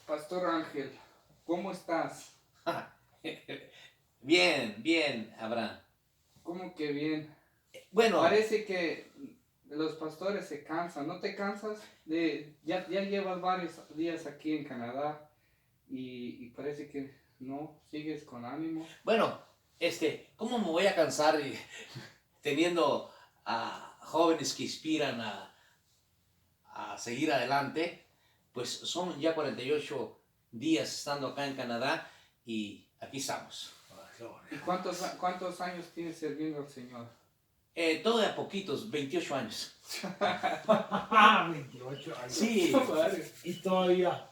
Pastor Ángel, ¿cómo estás? Bien, Abraham. ¿Cómo que bien? Bueno, Parece que los pastores se cansan. ¿No te cansas? Ya llevas varios días aquí en Canadá y parece que no, sigues con ánimo. bueno, ¿cómo me voy a cansar teniendo a jóvenes que inspiran a seguir adelante? Pues son ya 48 días estando acá en Canadá y aquí estamos. ¿Y cuántos años tienes sirviendo al Señor? Todo de a poquitos, 28 años. 28 años. Sí. Y todavía.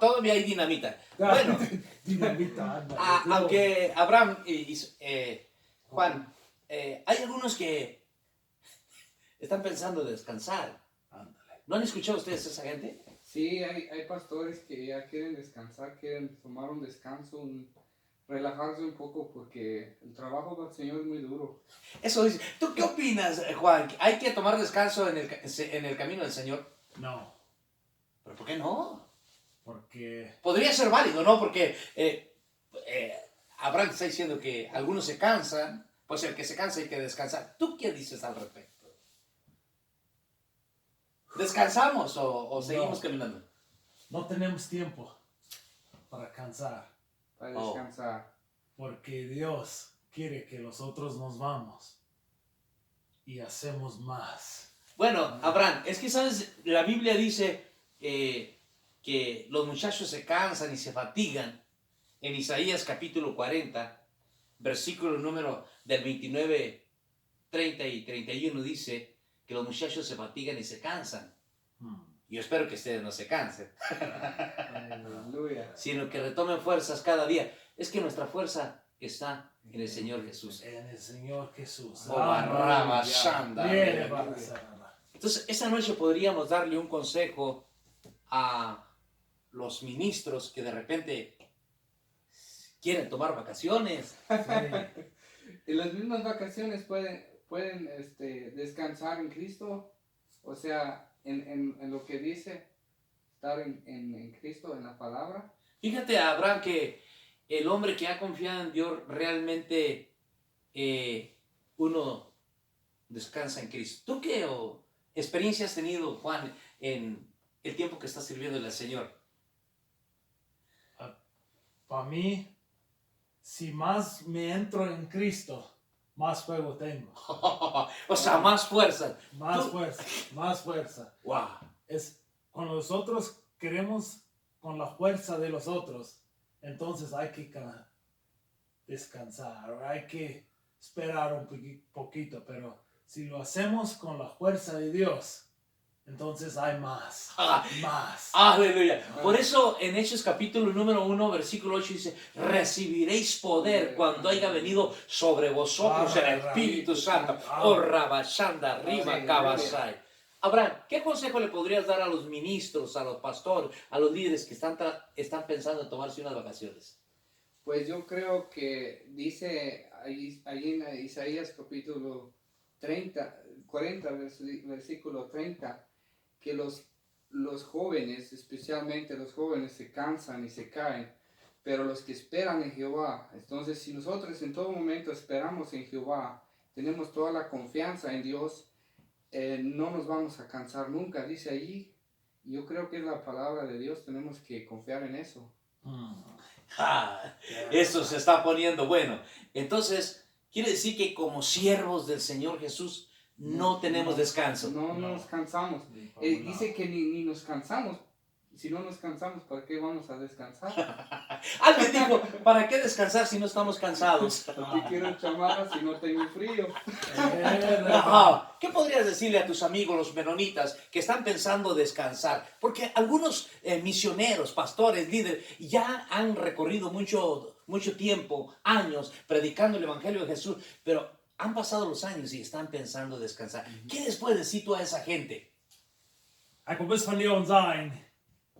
Todavía hay dinamita. Bueno, Dinamita, anda. aunque Abraham y Juan, hay algunos que están pensando descansar. Ándale. ¿No han escuchado ustedes a esa gente? Sí, hay pastores que ya quieren descansar, quieren tomar un descanso, relajarse un poco porque el trabajo del Señor es muy duro. Eso dice. ¿Tú qué opinas, Juan? ¿Hay que tomar descanso en el camino del Señor? No, ¿Pero por qué no? porque Podría ser válido, ¿no? Porque Abraham está diciendo que algunos se cansan, pues el que se cansa hay que descansar. ¿Tú qué dices al respecto? ¿Descansamos o seguimos No. caminando? no tenemos tiempo para cansar. Para descansar. Porque Dios quiere que nosotros nos vamos y hacemos más. Bueno, Abraham, es que, ¿sabes? La Biblia dice que los muchachos se cansan y se fatigan. En Isaías capítulo 40, versículo número del 29, 30 y 31 dice que los muchachos se fatigan y se cansan. Yo espero que ustedes no se cansen, Aleluya. sino que retomen fuerzas cada día. Es que nuestra fuerza está en el Señor Jesús. En el Señor Jesús. Oh, barraba, shanda. Bien, Entonces, esta noche podríamos darle un consejo a los ministros que de repente quieren tomar vacaciones. En las mismas vacaciones pueden descansar en Cristo, o sea, en lo que dice, estar en Cristo, en la palabra. Fíjate, Abraham, que el hombre que ha confiado en Dios realmente uno descansa en Cristo. ¿Tú qué experiencia has tenido, Juan, en el tiempo que estás sirviéndole al Señor? Para mí, si más me entro en Cristo, más fuego tengo. O sea, más fuerza. Más fuerza, más fuerza. Wow. Es cuando nosotros queremos con la fuerza de los otros, entonces hay que descansar, o hay que esperar un poquito, pero si lo hacemos con la fuerza de Dios, entonces hay más, más. Aleluya. Por eso en Hechos capítulo número 1, versículo 8 dice, recibiréis poder cuando haya venido sobre vosotros el Espíritu Santo. Oh, rabashanda, rima, kabasai. Abraham, ¿qué consejo le podrías dar a los ministros, a los pastores, a los líderes que están pensando en tomarse unas vacaciones? Pues yo creo que dice ahí en Isaías capítulo 40, versículo 30, que los jóvenes, especialmente los jóvenes, se cansan y se caen, pero los que esperan en Jehová, entonces si nosotros en todo momento esperamos en Jehová, tenemos toda la confianza en Dios, no nos vamos a cansar nunca, dice allí. Yo creo que es la palabra de Dios, tenemos que confiar en eso. Eso se está poniendo bueno. Entonces, quiere decir que como siervos del Señor Jesús no tenemos descanso. No nos cansamos. Dice que ni nos cansamos. Si no nos cansamos, ¿para qué vamos a descansar? Alguien dijo, ¿para qué descansar si no estamos cansados? ¿Por qué quiero chamarra si no tengo frío? ¿Qué podrías decirle a tus amigos, los menonitas, que están pensando descansar? Porque algunos misioneros, pastores, líderes, ya han recorrido mucho tiempo, años, predicando el Evangelio de Jesús, pero han pasado los años y están pensando descansar. ¿Qué les puedes decir tú a esa gente? Ik wil best van jou zijn.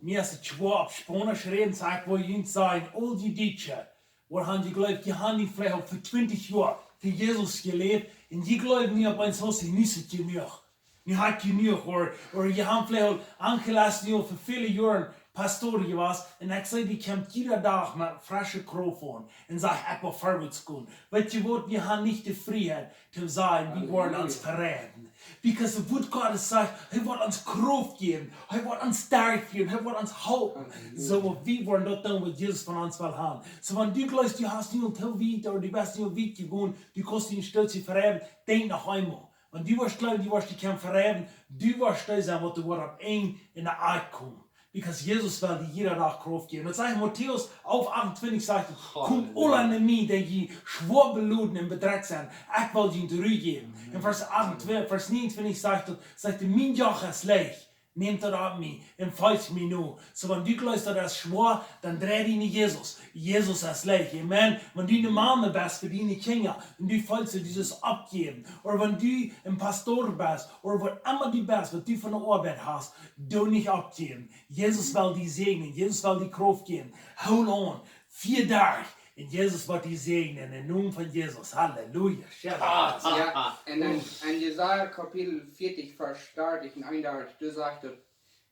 Mir ist schwab, Spona schreien, sag, wo ihn sein, all die Ditsche. Wo haben die glaubt, die haben die vielleicht für 20 Jahre für Jesus gelebt, und die glauben mir, bei uns hast du nicht genug. Ni hat genug, oder die haben vielleicht angelassen, für viele Jahre pastoor was en ik zei, die komt iedere dag met frisse kracht aan en zei, ik wil voorwaarts gaan. Weet je wat, wir haben nicht die Freiheit zu sagen, wir wollen uns verraten. Because the Wort Gottes sagt, er wird uns Kraft geben, er wird uns stark geben, er wird uns halten. So, wir wollen das tun, was Jesus von uns will haben. So, wenn du glaubst, du hast nicht viel weit oder du bist nicht weit gegangen, du kannst dich stolz verraten, denk noch einmal. Wenn du wirst glauben, du wirst dich verraten, du wirst stolz sein, was du wirst ab in der Art kommen. Because Jesus will dir jeder Tag Kraft geben. Und sagt Matthäus auf 28 sagt, kommt alle an mich, die schwer beladen und bedrückt sind. Ich will ihnen zurückgeben. In Vers 29 sagt mein Joch ist leicht. Nehmt er ab mich und folgt mir nur. So, wenn du glaubst, das ist schwer, dann dreh dich nicht Jesus. Jesus ist leicht. Amen. Wenn du eine Mama bist für deine Kinder und du folgst dieses abgeben. Oder wenn du ein Pastor bist oder was immer du bist, was du von der Arbeit hast, du nicht abgeben. Jesus will dich segnen. Jesus will die Kraft geben. Hold on. 4 Tage. Und Jesus wird dich segnen. In Namen von Jesus. Halleluja. Ja, en Jesaja kapitel 40 vers 30 en 31, du sagst,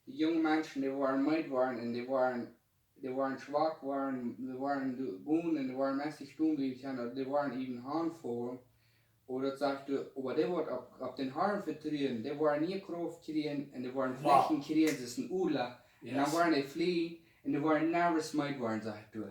die jungen Menschen, die waren müde waren und die waren schwach, die waren boon und die waren mäßig stumm, die waren eben handvoll. Oder sagst du, aber die wird ab den Haaren vertrieben, die waren nie Kraft kriegen und die waren Flächen kriegen, das ist ein Ula. Und dann waren die fliehen. En er waren nervös med waren, sagt du.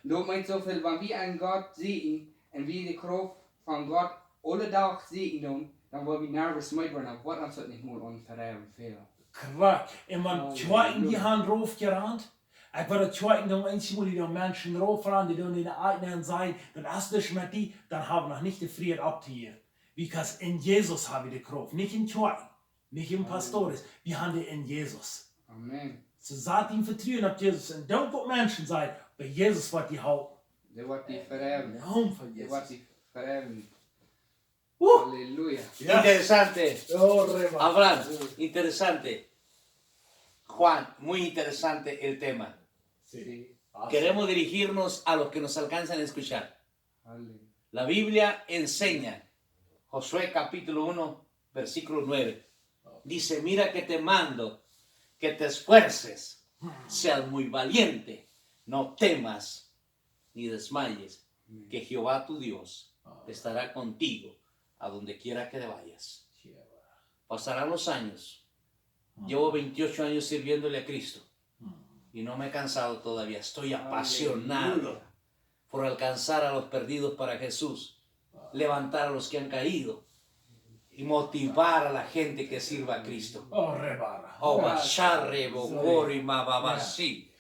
Du meinst so viel, wenn wir einen Gott sehen und wir die Kraft von Gott alle Tag sehen, dann wollen wir nervös med waren, aber Gott hat nicht mal unverheben fehlen. Korrekt. En man zweiten die Hand raufgerannt. Ich war der zweiten, dann einmal die Menschen raufgerannt, die dann in der eigenen sein, dann erst das mit die, dann haben wir noch nicht die Frieden abzuhören. Because in Jesus haben wir die Kraft. Nicht in zweiten, nicht im Pastores. Wir haben die in Jesus. Amen. So sagt ihm vertrauen auf Jesus. Und don't what Menschen sein, aber Jesus wird die halten. Der wird die verheben. Naam von Der Jesus. wird die verheben. Woo! Halleluja. Interesante. Oh, Reba. Abraham, interesante. Juan, muy interesante el tema. Sí. Queremos dirigirnos a los que nos alcanzan a escuchar. Halleluja. La Biblia enseña, Josué capítulo 1, versículo 9. Dice, mira que te mando que te esfuerces, seas muy valiente, no temas ni desmayes, que Jehová tu Dios estará contigo a donde quiera que te vayas. Pasarán los años. Llevo 28 años sirviéndole a Cristo y no me he cansado todavía. Estoy apasionado por alcanzar a los perdidos para Jesús, levantar a los que han caído y motivar a la gente que sirva a Cristo. Oh, Reba. Oh, basharre, bokori, mababasi.